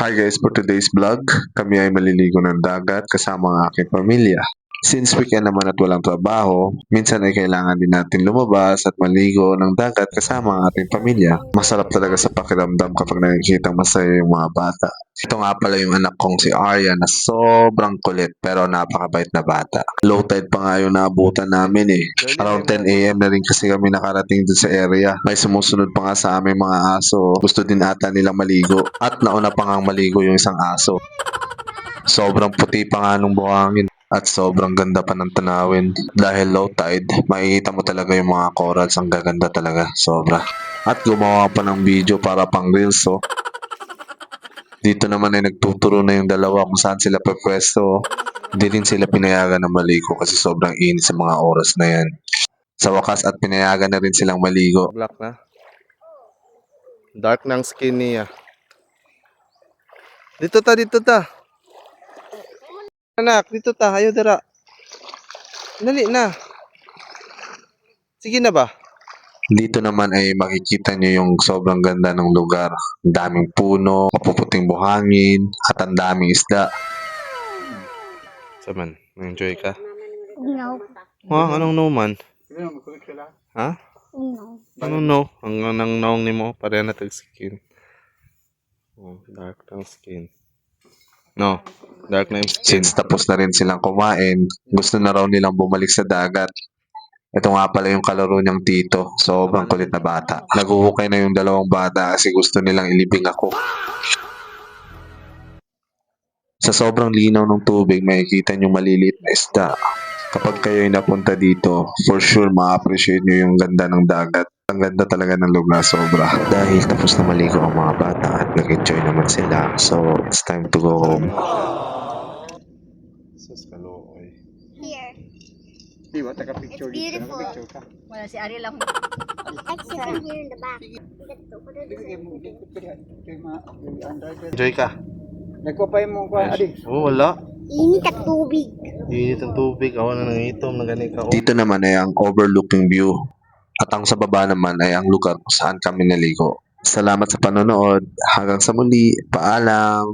Hi guys, for today's vlog, kami ay maliligo ng dagat kasama ang aking pamilya. Since weekend naman at walang trabaho, minsan ay kailangan din natin lumabas at maligo ng dagat kasama ang ating pamilya. Masarap talaga sa pakiramdam kapag nakikita masaya yung mga bata. Ito nga pala yung anak kong si Arya na sobrang kulit pero napakabait na bata. Low tide pa nga yung naabutan namin eh. Around 10 a.m. na rin kasi kami nakarating dun sa area. May sumusunod pa nga sa aming mga aso. Gusto din ata nilang maligo. At nauna pa nga maligo yung isang aso. Sobrang puti pa nga nung buhangin. At sobrang ganda pa ng tanawin. Dahil low tide, makikita mo talaga yung mga corals. Ang gaganda talaga. Sobra. At gumawa pa ng video para pang reels oh. Dito naman ay nagtuturo na yung dalawa kung saan sila pwepwesto. Hindi rin sila pinayagan na maligo kasi sobrang init sa mga oras na yan. Sa wakas at pinayagan na rin silang maligo. Black na. Dark ng skin niya. Dito ta, dito ta. Anak, dito ta. Ayaw dara. Dali na. Sige na ba? Dito naman ay makikita nyo yung sobrang ganda ng lugar. Ang daming puno, mapuputing buhangin, at ang daming isda. Saman, enjoy ka? No. Ha? Anong no man? Ha? No. Anong no? Ang naong ni mo, pareha na tag-skin. Oh, dark ng skin. No, dark na yung skin. Since tapos na rin silang kumain, gusto na raw nilang bumalik sa dagat. Ito nga pala yung kalaro niyang tito. Sobrang kulit na bata. Naguhukay na yung dalawang bata kasi gusto nilang ilibing ako. Sa sobrang linaw ng tubig, makikita nyo maliliit na isda. Kapag kayo ay napunta dito, for sure ma-appreciate nyo yung ganda ng dagat. Ang ganda talaga ng lugar, sobra. Dahil tapos na maligo ang mga bata at nag-enjoy naman sila. So, it's time to go home. Sus kalooy. Here. Di ba, taga-picture It's dito. beautiful. Taga-picture ka. Wala si Ariel lang. Exit here in the back. Enjoy ka? Nagpapay mo ka, adi. Oh, wala. Init at tubig. Init ang tubig. Awa na nangitom na ganit ka. Dito naman ay ang overlooking view. At ang sa baba naman ay ang lugar kung saan kami naligo. Salamat sa panonood. Hanggang sa muli. Paalam.